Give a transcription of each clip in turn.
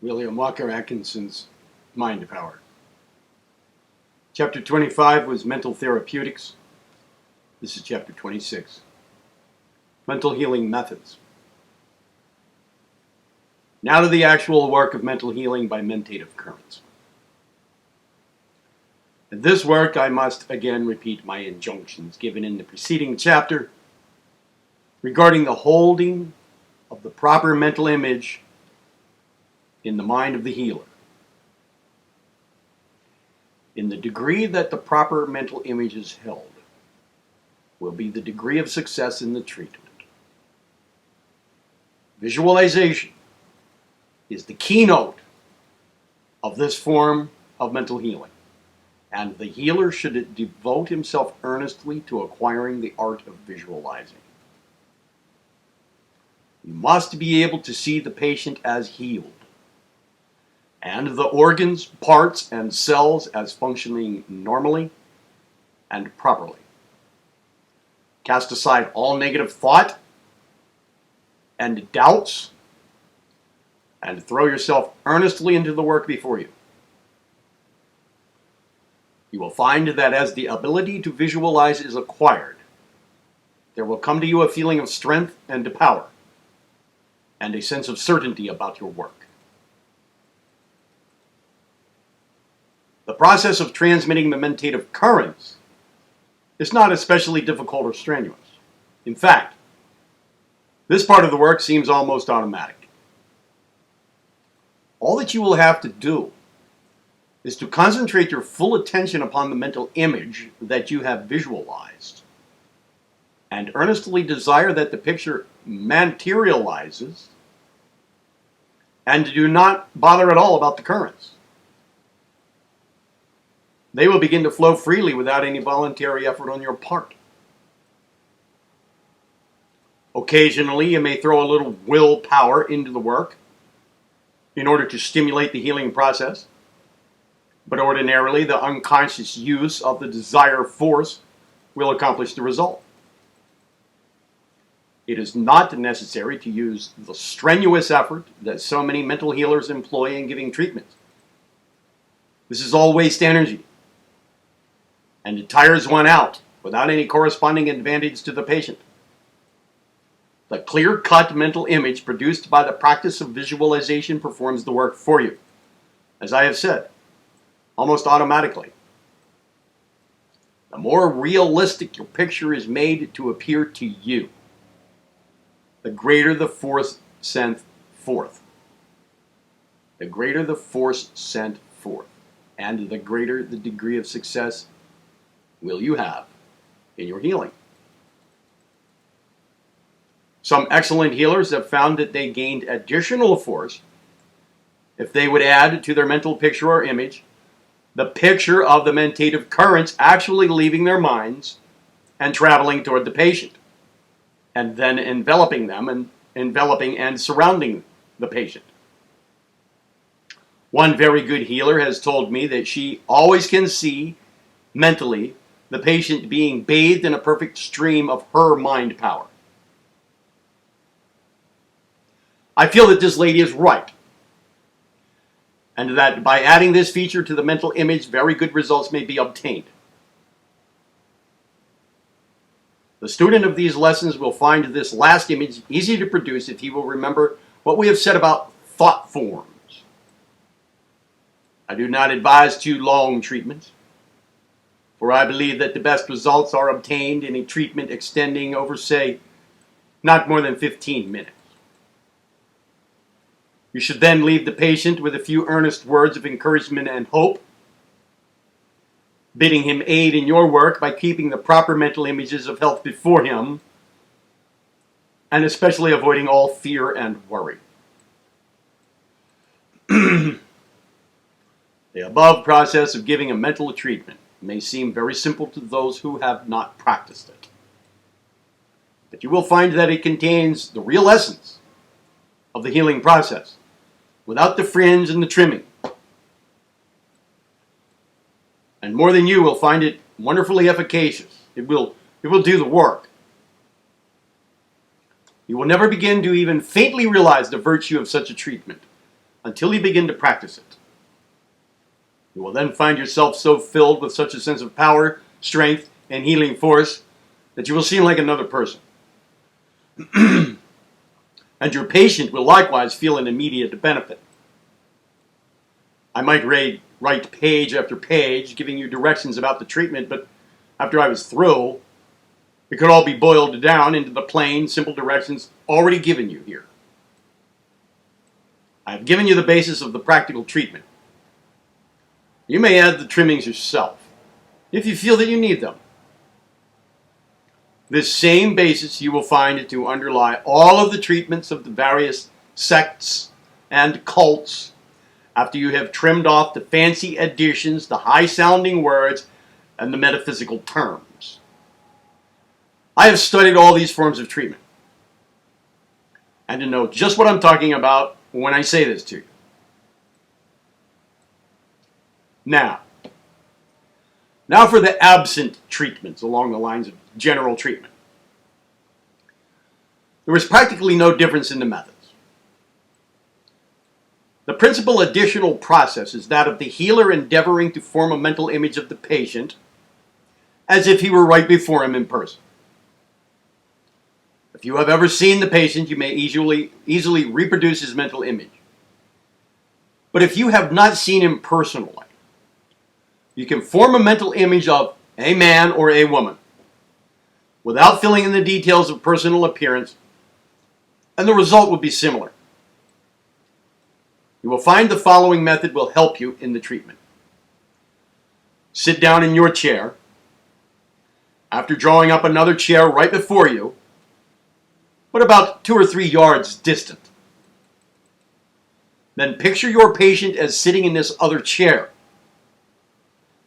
William Walker Atkinson's Mind Power. Chapter 25 was Mental Therapeutics. This is Chapter 26. Mental Healing Methods. Now to the actual work of mental healing by mentative currents. In this work, I must again repeat my injunctions given in the preceding chapter regarding the holding of the proper mental image in the mind of the healer. In the degree that the proper mental image is held will be the degree of success in the treatment. Visualization is the keynote of this form of mental healing, and the healer should devote himself earnestly to acquiring the art of visualizing. You must be able to see the patient as healed, and the organs, parts, and cells as functioning normally and properly. Cast aside all negative thought and doubts, and throw yourself earnestly into the work before you. You will find that as the ability to visualize is acquired, there will come to you a feeling of strength and power, and a sense of certainty about your work. The process of transmitting the mentative currents is not especially difficult or strenuous. In fact, this part of the work seems almost automatic. All that you will have to do is to concentrate your full attention upon the mental image that you have visualized, and earnestly desire that the picture materializes, and do not bother at all about the currents. They will begin to flow freely without any voluntary effort on your part. Occasionally, you may throw a little willpower into the work in order to stimulate the healing process, but ordinarily the unconscious use of the desire force will accomplish the result. It is not necessary to use the strenuous effort that so many mental healers employ in giving treatments. This is all waste energy, and it tires one out without any corresponding advantage to the patient. The clear-cut mental image produced by the practice of visualization performs the work for you, as I have said, almost automatically. The more realistic your picture is made to appear to you, the greater the force sent forth. The greater the force sent forth, and the greater the degree of success will you have in your healing. Some excellent healers have found that they gained additional force if they would add to their mental picture or image the picture of the mentative currents actually leaving their minds and traveling toward the patient, and then enveloping and surrounding the patient. One very good healer has told me that she always can see mentally the patient being bathed in a perfect stream of her mind power. I feel that this lady is right, and that by adding this feature to the mental image, very good results may be obtained. The student of these lessons will find this last image easy to produce if he will remember what we have said about thought forms. I do not advise too long treatments, for I believe that the best results are obtained in a treatment extending over, say, not more than 15 minutes. You should then leave the patient with a few earnest words of encouragement and hope, bidding him aid in your work by keeping the proper mental images of health before him, and especially avoiding all fear and worry. The above process of giving a mental treatment may seem very simple to those who have not practiced it, but you will find that it contains the real essence of the healing process, without the fringe and the trimming. And more than you will find it wonderfully efficacious. It will do the work. You will never begin to even faintly realize the virtue of such a treatment until you begin to practice it. You will then find yourself so filled with such a sense of power, strength, and healing force that you will seem like another person. And your patient will likewise feel an immediate benefit. I might write page after page giving you directions about the treatment, but after I was through, it could all be boiled down into the plain, simple directions already given you here. I have given you the basis of the practical treatment. You may add the trimmings yourself, if you feel that you need them. This same basis you will find to underlie all of the treatments of the various sects and cults after you have trimmed off the fancy additions, the high-sounding words, and the metaphysical terms. I have studied all these forms of treatment, and to know just what I'm talking about when I say this to you. Now for the absent treatments along the lines of general treatment. There is practically no difference in the methods. The principal additional process is that of the healer endeavoring to form a mental image of the patient as if he were right before him in person. If you have ever seen the patient, you may easily reproduce his mental image. But if you have not seen him personally, you can form a mental image of a man or a woman without filling in the details of personal appearance, and the result will be similar. You will find the following method will help you in the treatment. Sit down in your chair. After drawing up another chair right before you, but about 2 or 3 yards distant. Then picture your patient as sitting in this other chair,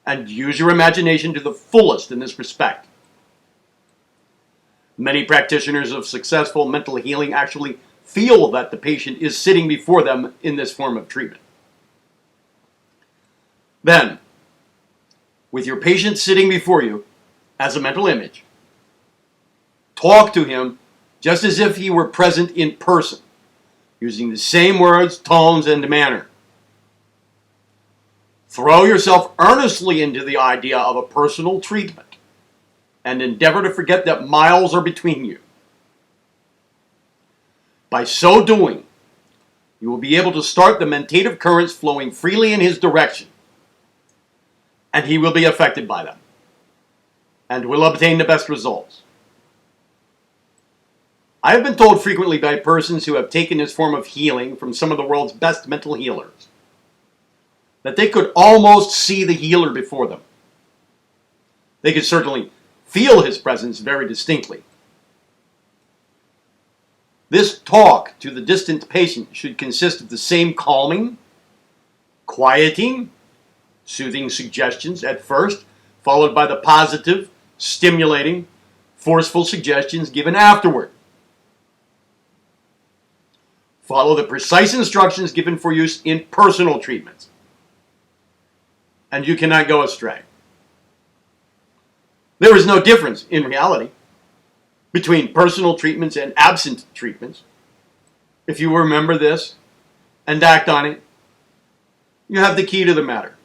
and use your imagination to the fullest in this respect. Many practitioners of successful mental healing actually feel that the patient is sitting before them in this form of treatment. Then, with your patient sitting before you as a mental image, talk to him just as if he were present in person, using the same words, tones, and manner. Throw yourself earnestly into the idea of a personal treatment and endeavor to forget that miles are between you. By so doing, you will be able to start the mentative currents flowing freely in his direction, and he will be affected by them and will obtain the best results. I have been told frequently by persons who have taken this form of healing from some of the world's best mental healers that they could almost see the healer before them. They could certainly feel his presence very distinctly. This talk to the distant patient should consist of the same calming, quieting, soothing suggestions at first, followed by the positive, stimulating, forceful suggestions given afterward. Follow the precise instructions given for use in personal treatments, and you cannot go astray. There is no difference, in reality, between personal treatments and absent treatments. If you remember this and act on it, you have the key to the matter.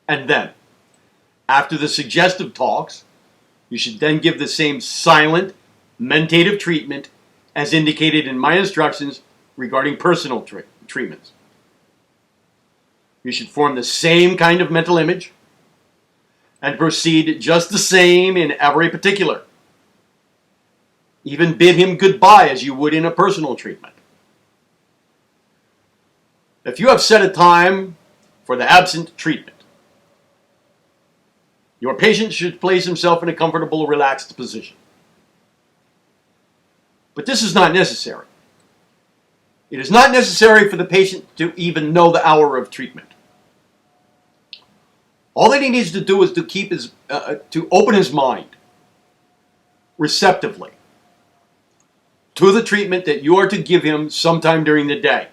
And then, after the suggestive talks, you should then give the same silent, mentative treatment as indicated in my instructions regarding personal treatments. You should form the same kind of mental image and proceed just the same in every particular. Even bid him goodbye as you would in a personal treatment. If you have set a time for the absent treatment, your patient should place himself in a comfortable, relaxed position. But this is not necessary. It is not necessary for the patient to even know the hour of treatment. All that he needs to do is to open his mind receptively to the treatment that you are to give him sometime during the day.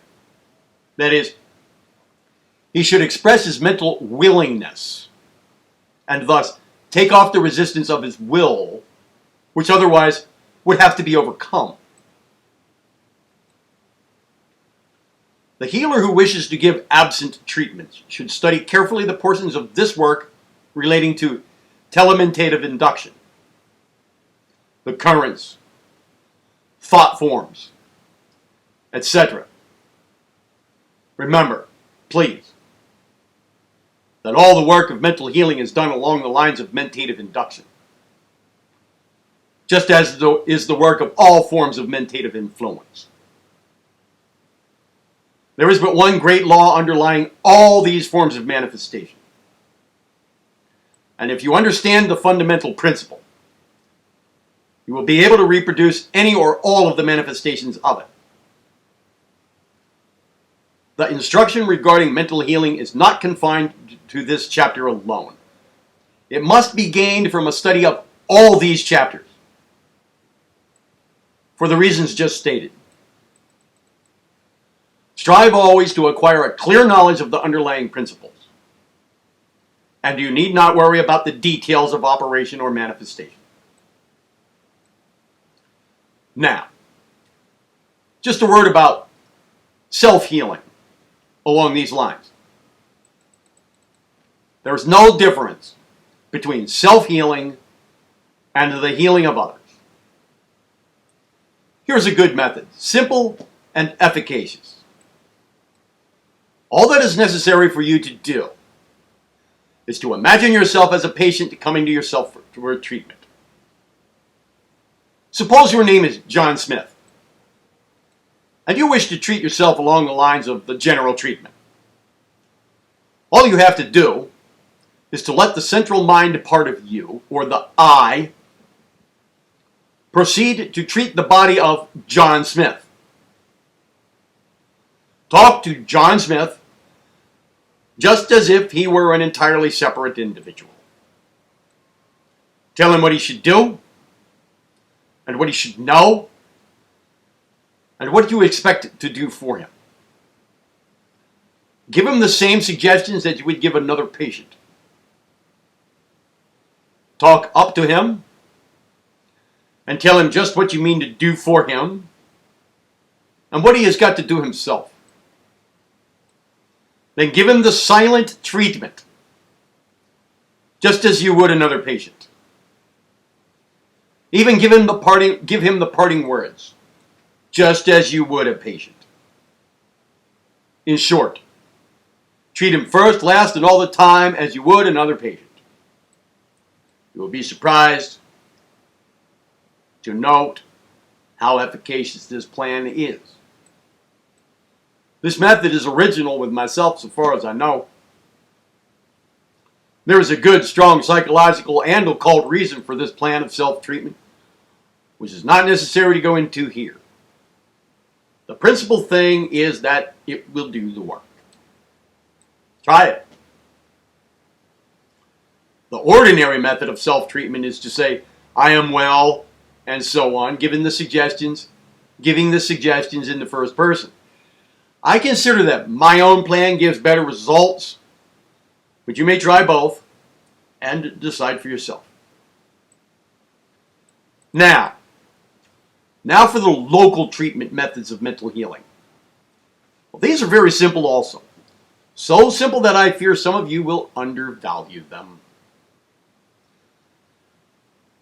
That is, he should express his mental willingness and thus take off the resistance of his will, which otherwise would have to be overcome. The healer who wishes to give absent treatments should study carefully the portions of this work relating to telementative induction, the currents, thought forms, etc. Remember, please, that all the work of mental healing is done along the lines of mentative induction, just as is the work of all forms of mentative influence. There is but one great law underlying all these forms of manifestation. And if you understand the fundamental principle, you will be able to reproduce any or all of the manifestations of it. The instruction regarding mental healing is not confined to this chapter alone. It must be gained from a study of all these chapters, for the reasons just stated. Strive always to acquire a clear knowledge of the underlying principles, and you need not worry about the details of operation or manifestation. Now, just a word about self-healing along these lines. There is no difference between self-healing and the healing of others. Here's a good method, simple and efficacious. All that is necessary for you to do is to imagine yourself as a patient coming to yourself for a treatment. Suppose your name is John Smith, and you wish to treat yourself along the lines of the general treatment. All you have to do is to let the central mind part of you, or the I, proceed to treat the body of John Smith. Talk to John Smith just as if he were an entirely separate individual. Tell him what he should do, and what he should know, and what you expect to do for him. Give him the same suggestions that you would give another patient. Talk up to him, and tell him just what you mean to do for him, and what he has got to do himself. Then give him the silent treatment, just as you would another patient. Even give him the parting words, just as you would a patient. In short, treat him first, last, and all the time as you would another patient. You will be surprised to note how efficacious this plan is. This method is original with myself so far as I know. There is a good, strong psychological and occult reason for this plan of self-treatment, which is not necessary to go into here. The principal thing is that it will do the work. Try it. The ordinary method of self-treatment is to say, I am well, and so on, giving the suggestions in the first person. I consider that my own plan gives better results, but you may try both and decide for yourself. Now for the local treatment methods of mental healing. Well, these are very simple also. So simple that I fear some of you will undervalue them.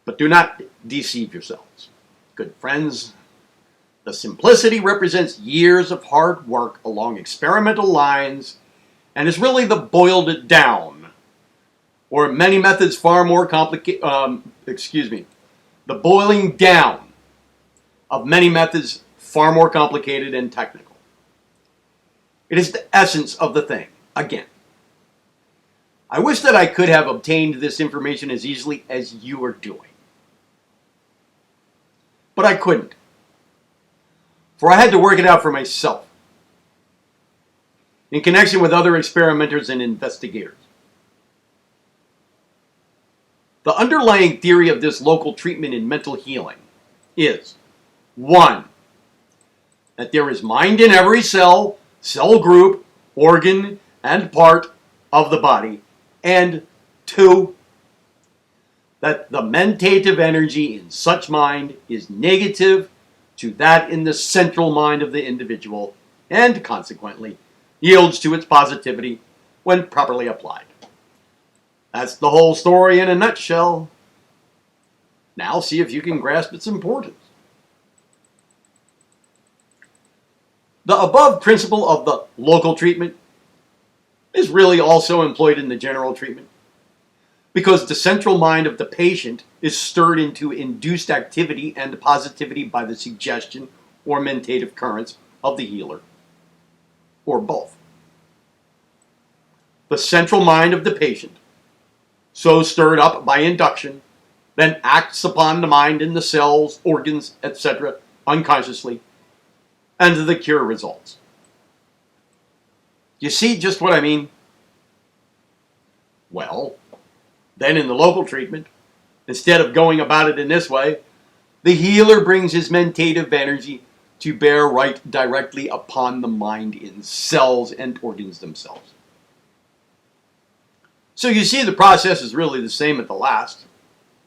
But do not deceive yourselves. Good friends, the simplicity represents years of hard work along experimental lines and is really the boiled down, or many methods far more complicated, the boiling down of many methods far more complicated and technical. It is the essence of the thing. Again, I wish that I could have obtained this information as easily as you are doing. But I couldn't. For I had to work it out for myself, in connection with other experimenters and investigators. The underlying theory of this local treatment in mental healing is, 1, that there is mind in every cell, cell group, organ, and part of the body, and 2, that the mentative energy in such mind is negative to that in the central mind of the individual, and consequently yields to its positivity when properly applied. That's the whole story in a nutshell. Now see if you can grasp its importance. The above principle of the local treatment is really also employed in the general treatment, because the central mind of the patient is stirred into induced activity and positivity by the suggestion or mentative currents of the healer, or both. The central mind of the patient, so stirred up by induction, then acts upon the mind in the cells, organs, etc., unconsciously, and the cure results. You see just what I mean? Well, then in the local treatment, instead of going about it in this way, the healer brings his mentative energy to bear right directly upon the mind in cells and organs themselves. So you see the process is really the same at the last.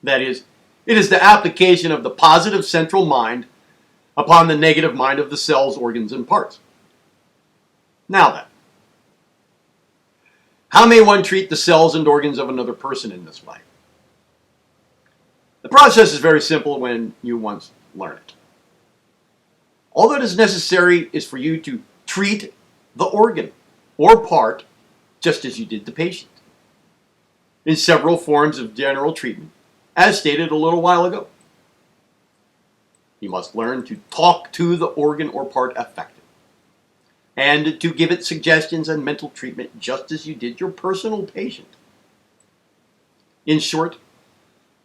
That is, it is the application of the positive central mind upon the negative mind of the cells, organs, and parts. Now then, how may one treat the cells and organs of another person in this way? The process is very simple when you once learn it. All that is necessary is for you to treat the organ or part just as you did the patient, in several forms of general treatment, as stated a little while ago. You must learn to talk to the organ or part effectively, and to give it suggestions and mental treatment just as you did your personal patient. In short,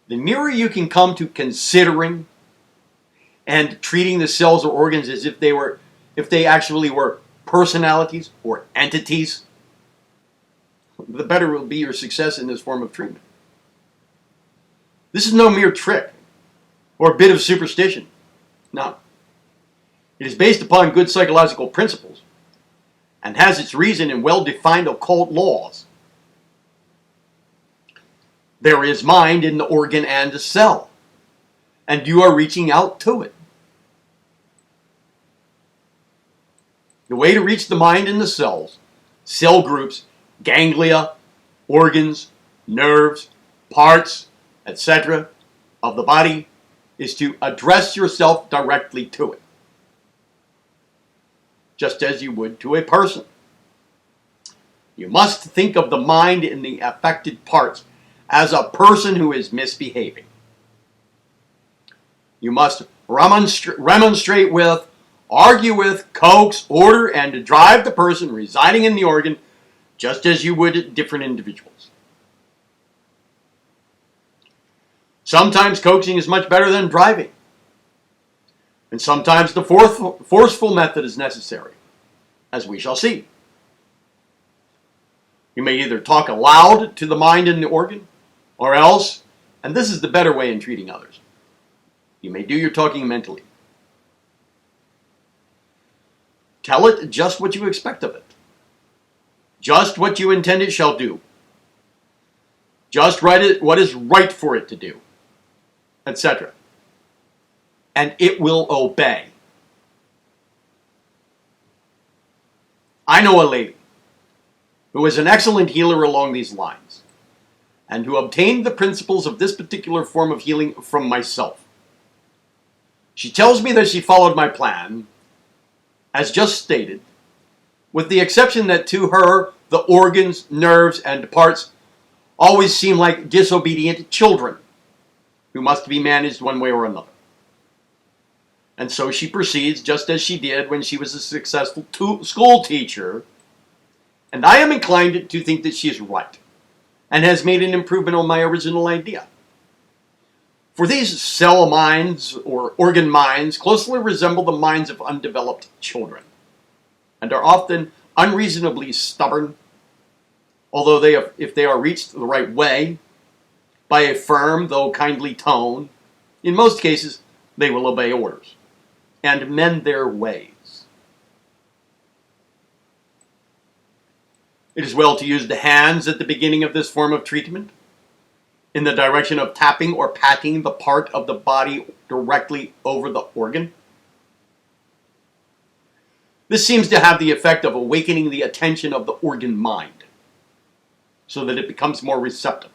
the nearer you can come to considering and treating the cells or organs as if they actually were personalities or entities, the better will be your success in this form of treatment. This is no mere trick or a bit of superstition. No. It is based upon good psychological principles and has its reason in well-defined occult laws. There is mind in the organ and the cell, and you are reaching out to it. The way to reach the mind in the cells, cell groups, ganglia, organs, nerves, parts, etc. of the body is to address yourself directly to it, just as you would to a person. You must think of the mind in the affected parts as a person who is misbehaving. You must remonstrate with, argue with, coax, order, and drive the person residing in the organ just as you would different individuals. Sometimes coaxing is much better than driving. And sometimes the forceful method is necessary, as we shall see. You may either talk aloud to the mind in the organ, or else, and this is the better way in treating others, you may do your talking mentally. Tell it just what you expect of it. Just what you intend it shall do. Just write it what is right for it to do, etc. And it will obey. I know a lady who is an excellent healer along these lines, and who obtained the principles of this particular form of healing from myself. She tells me that she followed my plan, as just stated, with the exception that to her, the organs, nerves, and parts always seem like disobedient children who must be managed one way or another. And so she proceeds just as she did when she was a successful school teacher, and I am inclined to think that she is right, and has made an improvement on my original idea. For these cell minds, or organ minds, closely resemble the minds of undeveloped children, and are often unreasonably stubborn, although if they are reached the right way, by a firm though kindly tone, in most cases they will obey orders, and mend their ways. It is well to use the hands at the beginning of this form of treatment, in the direction of tapping or patting the part of the body directly over the organ. This seems to have the effect of awakening the attention of the organ mind so that it becomes more receptive.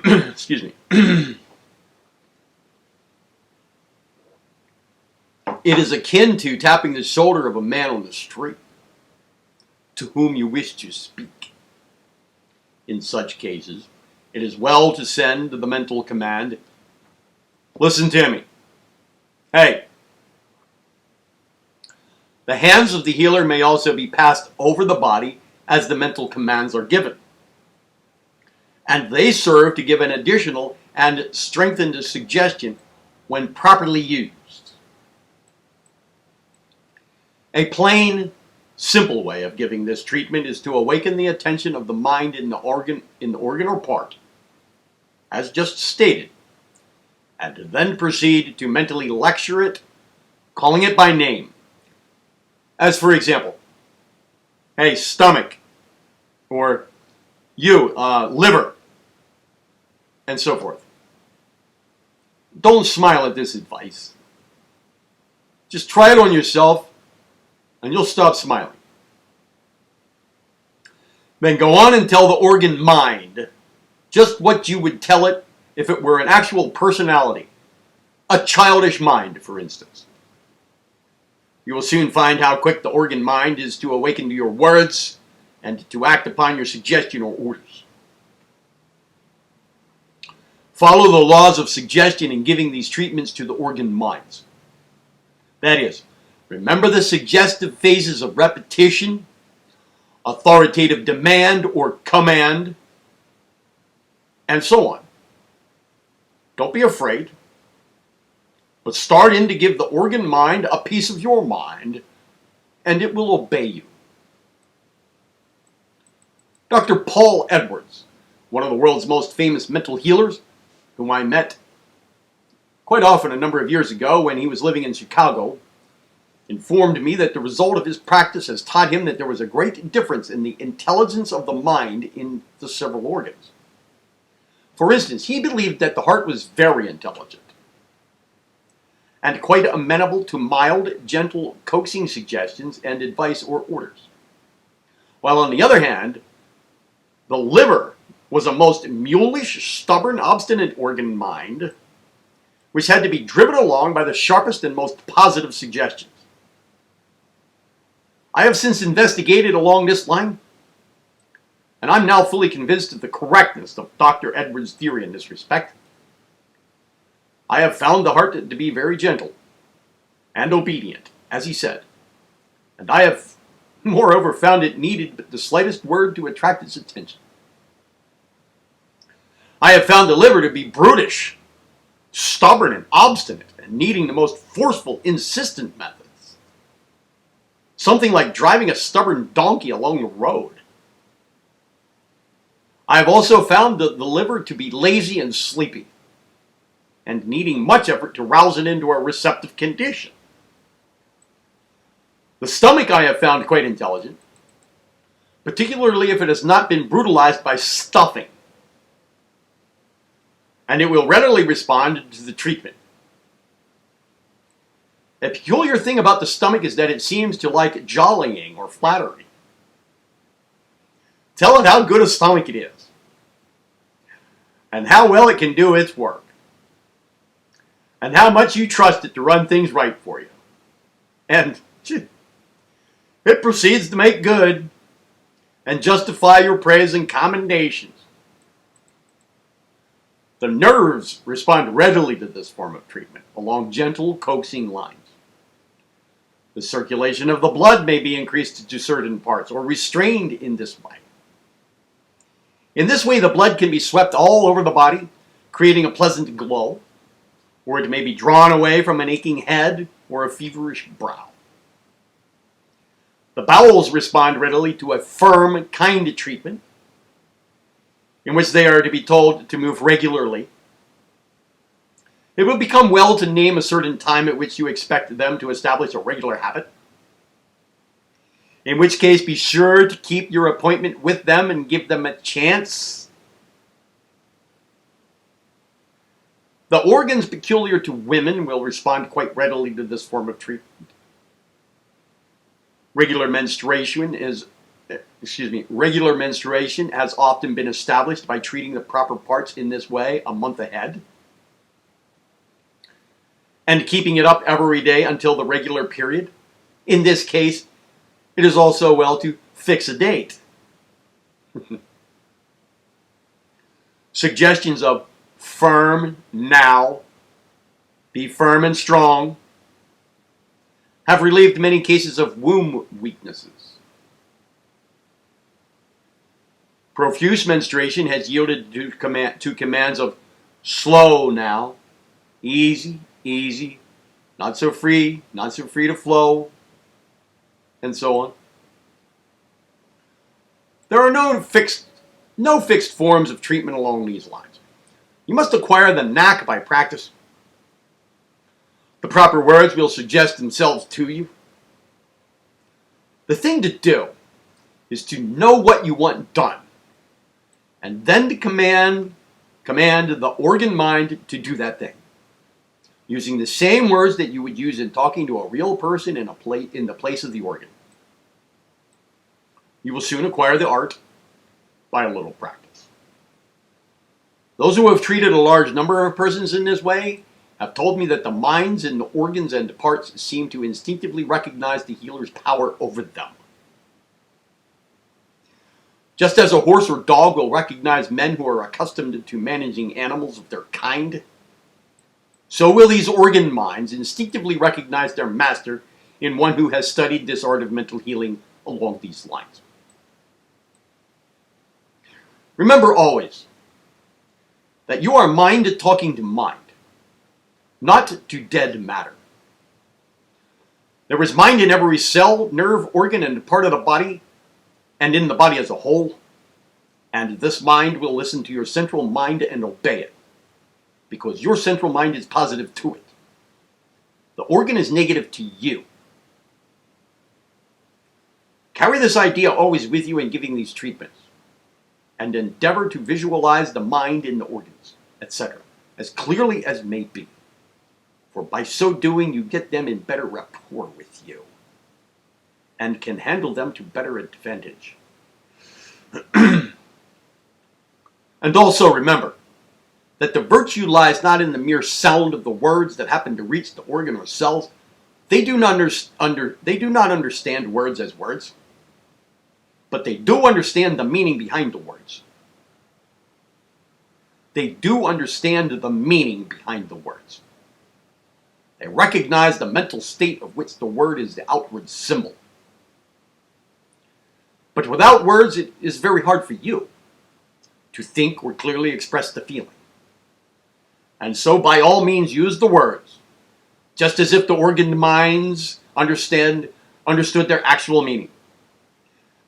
Excuse me. It is akin to tapping the shoulder of a man on the street to whom you wish to speak. In such cases, it is well to send the mental command, "Listen to me. Hey." The hands of the healer may also be passed over the body as the mental commands are given, and they serve to give an additional and strengthened suggestion when properly used. A plain, simple way of giving this treatment is to awaken the attention of the mind in the organ or part, as just stated, and then proceed to mentally lecture it, calling it by name. As for example, "Hey, stomach," or "You, liver," and so forth. Don't smile at this advice. Just try it on yourself, and you'll stop smiling. Then go on and tell the organ mind just what you would tell it if it were an actual personality, a childish mind, for instance. You will soon find how quick the organ mind is to awaken to your words and to act upon your suggestion or orders. Follow the laws of suggestion in giving these treatments to the organ minds. That is, remember the suggestive phases of repetition, authoritative demand or command, and so on. Don't be afraid, but start in to give the organ mind a piece of your mind, and it will obey you. Dr. Paul Edwards, one of the world's most famous mental healers, whom I met quite often a number of years ago when he was living in Chicago, informed me that the result of his practice has taught him that there was a great difference in the intelligence of the mind in the several organs. For instance, he believed that the heart was very intelligent and quite amenable to mild, gentle, coaxing suggestions and advice or orders. While on the other hand, the liver was a most mulish, stubborn, obstinate organ mind, which had to be driven along by the sharpest and most positive suggestions. I have since investigated along this line, and I'm now fully convinced of the correctness of Dr. Edwards' theory in this respect. I have found the heart to be very gentle and obedient, as he said, and I have moreover found it needed but the slightest word to attract its attention. I have found the liver to be brutish, stubborn, and obstinate, and needing the most forceful, insistent methods. Something like driving a stubborn donkey along the road. I have also found the liver to be lazy and sleepy, and needing much effort to rouse it into a receptive condition. The stomach I have found quite intelligent, particularly if it has not been brutalized by stuffing, and it will readily respond to the treatment. A peculiar thing about the stomach is that it seems to like jollying or flattery. Tell it how good a stomach it is, and how well it can do its work, and how much you trust it to run things right for you. And it proceeds to make good and justify your praise and commendations. The nerves respond readily to this form of treatment along gentle, coaxing lines. The circulation of the blood may be increased to certain parts or restrained in this way. In this way, the blood can be swept all over the body, creating a pleasant glow, or it may be drawn away from an aching head or a feverish brow. The bowels respond readily to a firm, kind treatment, in which they are to be told to move regularly. It will become well to name a certain time at which you expect them to establish a regular habit, in which case be sure to keep your appointment with them and give them a chance. The organs peculiar to women will respond quite readily to this form of treatment. Regular menstruation has often been established by treating the proper parts in this way a month ahead, and keeping it up every day until the regular period. In this case, it is also well to fix a date. Suggestions of firm now, be firm and strong, have relieved many cases of womb weaknesses. Profuse menstruation has yielded to commands of slow now, easy, easy, not so free to flow, and so on. There are no fixed forms of treatment along these lines. You must acquire the knack by practice. The proper words will suggest themselves to you. The thing to do is to know what you want done, and then to command the organ mind to do that thing, using the same words that you would use in talking to a real person in the place of the organ. You will soon acquire the art by a little practice. Those who have treated a large number of persons in this way have told me that the minds and the organs and parts seem to instinctively recognize the healer's power over them. Just as a horse or dog will recognize men who are accustomed to managing animals of their kind, so will these organ minds instinctively recognize their master in one who has studied this art of mental healing along these lines. Remember always that you are mind talking to mind, not to dead matter. There is mind in every cell, nerve, organ, and part of the body, and in the body as a whole, and this mind will listen to your central mind and obey it, because your central mind is positive to it. The organ is negative to you. Carry this idea always with you in giving these treatments, and endeavor to visualize the mind in the organs, etc., as clearly as may be. For by so doing, you get them in better rapport with you, and can handle them to better advantage. And also remember that the virtue lies not in the mere sound of the words that happen to reach the organ or cells. They do not understand words as words, but they do understand the meaning behind the words. They do understand the meaning behind the words. They recognize the mental state of which the word is the outward symbol. But without words, it is very hard for you to think or clearly express the feeling. And so by all means use the words, just as if the organ minds understood their actual meaning.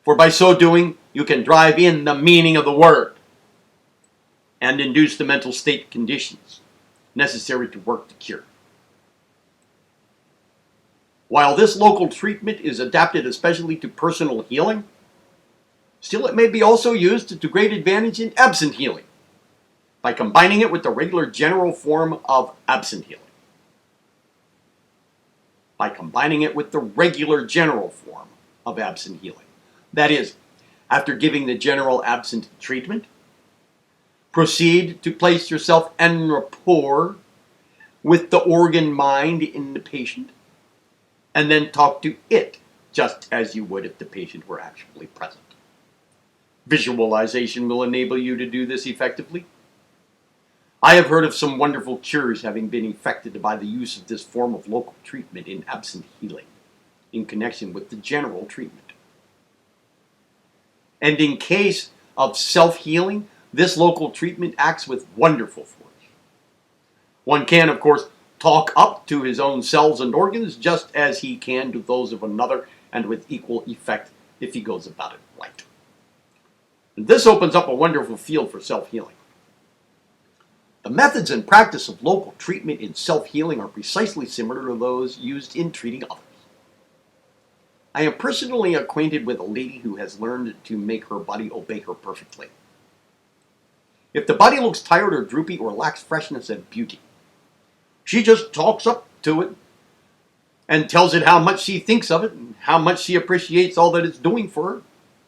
For by so doing, you can drive in the meaning of the word and induce the mental state conditions necessary to work the cure. While this local treatment is adapted especially to personal healing, still it may be also used to great advantage in absent healing, by combining it with the regular general form of absent healing. By combining it with the regular general form of absent healing. That is, after giving the general absent treatment, proceed to place yourself en rapport with the organ mind in the patient, and then talk to it just as you would if the patient were actually present. Visualization will enable you to do this effectively. I have heard of some wonderful cures having been effected by the use of this form of local treatment in absent healing, in connection with the general treatment. And in case of self-healing, this local treatment acts with wonderful force. One can, of course, talk up to his own cells and organs just as he can to those of another, and with equal effect if he goes about it right. And this opens up a wonderful field for self-healing. The methods and practice of local treatment in self-healing are precisely similar to those used in treating others. I am personally acquainted with a lady who has learned to make her body obey her perfectly. If the body looks tired or droopy or lacks freshness and beauty, She just talks up to it and tells it how much she thinks of it and how much she appreciates all that it's doing for her,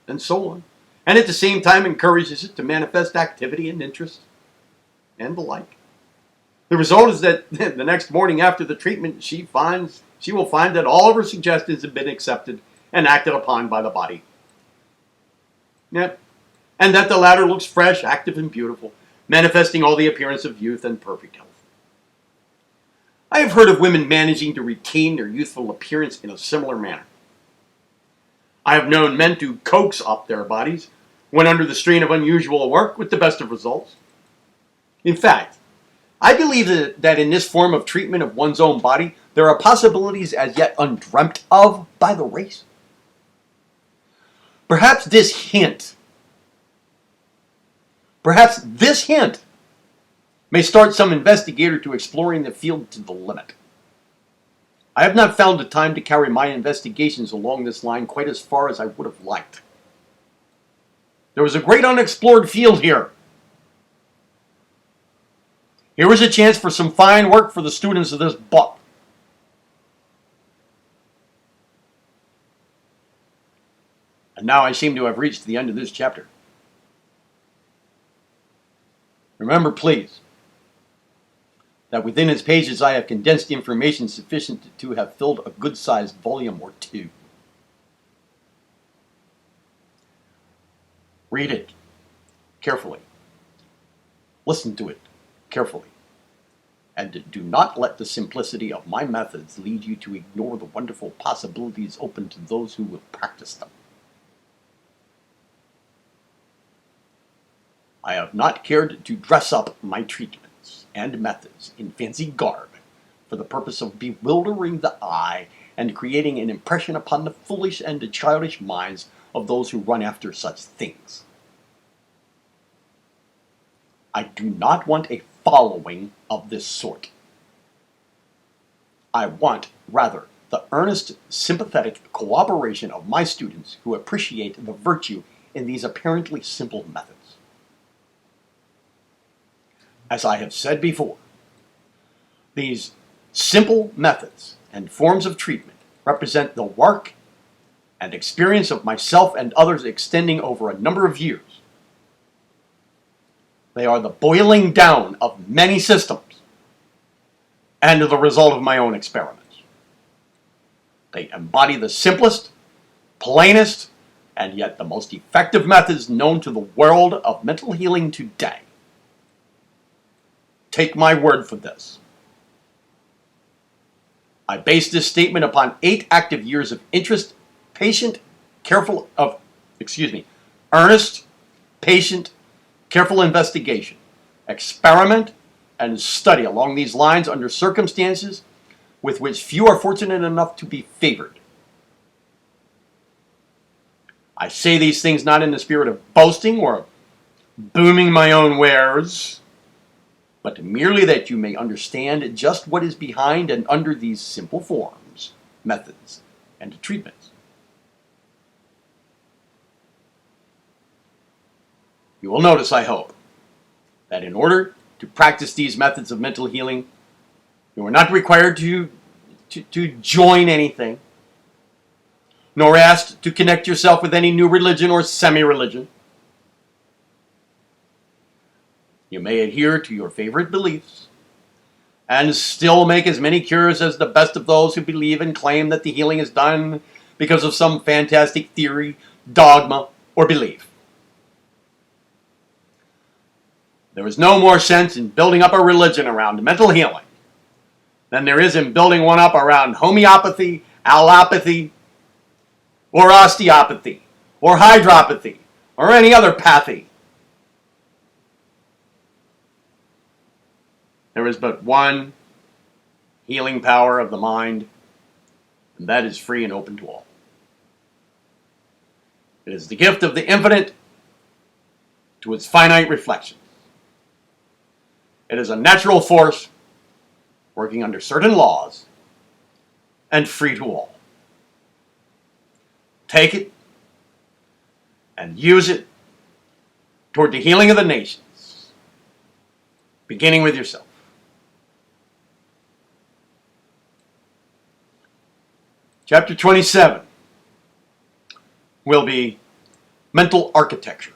and so on. And at the same time encourages it to manifest activity and interest and the like. The result is that the next morning after the treatment, she will find that all of her suggestions have been accepted and acted upon by the body. Yep. And that the latter looks fresh, active, and beautiful, manifesting all the appearance of youth and perfect health. I have heard of women managing to retain their youthful appearance in a similar manner. I have known men to coax up their bodies when under the strain of unusual work with the best of results. In fact, I believe that in this form of treatment of one's own body, there are possibilities as yet undreamt of by the race. Perhaps this hint may start some investigator to exploring the field to the limit. I have not found the time to carry my investigations along this line quite as far as I would have liked. There was a great unexplored field here. Here was a chance for some fine work for the students of this book. And now I seem to have reached the end of this chapter. Remember, please, that within its pages I have condensed information sufficient to have filled a good-sized volume or two. Read it carefully. Listen to it carefully. And do not let the simplicity of my methods lead you to ignore the wonderful possibilities open to those who will practice them. I have not cared to dress up my treatments and methods in fancy garb for the purpose of bewildering the eye and creating an impression upon the foolish and the childish minds of those who run after such things. I do not want a following of this sort. I want, rather, the earnest, sympathetic cooperation of my students who appreciate the virtue in these apparently simple methods. As I have said before, these simple methods and forms of treatment represent the work and experience of myself and others extending over a number of years. They are the boiling down of many systems and the result of my own experiments. They embody the simplest, plainest, and yet the most effective methods known to the world of mental healing today. Take my word for this. I base this statement upon 8 active years of earnest, patient, careful investigation, experiment, and study along these lines under circumstances with which few are fortunate enough to be favored. I say these things not in the spirit of boasting or booming my own wares, but merely that you may understand just what is behind and under these simple forms, methods, and treatments. You will notice, I hope, that in order to practice these methods of mental healing, you are not required to join anything, nor asked to connect yourself with any new religion or semi-religion. You may adhere to your favorite beliefs and still make as many cures as the best of those who believe and claim that the healing is done because of some fantastic theory, dogma, or belief. There is no more sense in building up a religion around mental healing than there is in building one up around homeopathy, allopathy, or osteopathy, or hydropathy, or any other pathy. There is but one healing power of the mind, and that is free and open to all. It is the gift of the infinite to its finite reflections. It is a natural force working under certain laws and free to all. Take it and use it toward the healing of the nations, beginning with yourself. Chapter 27 will be mental architecture.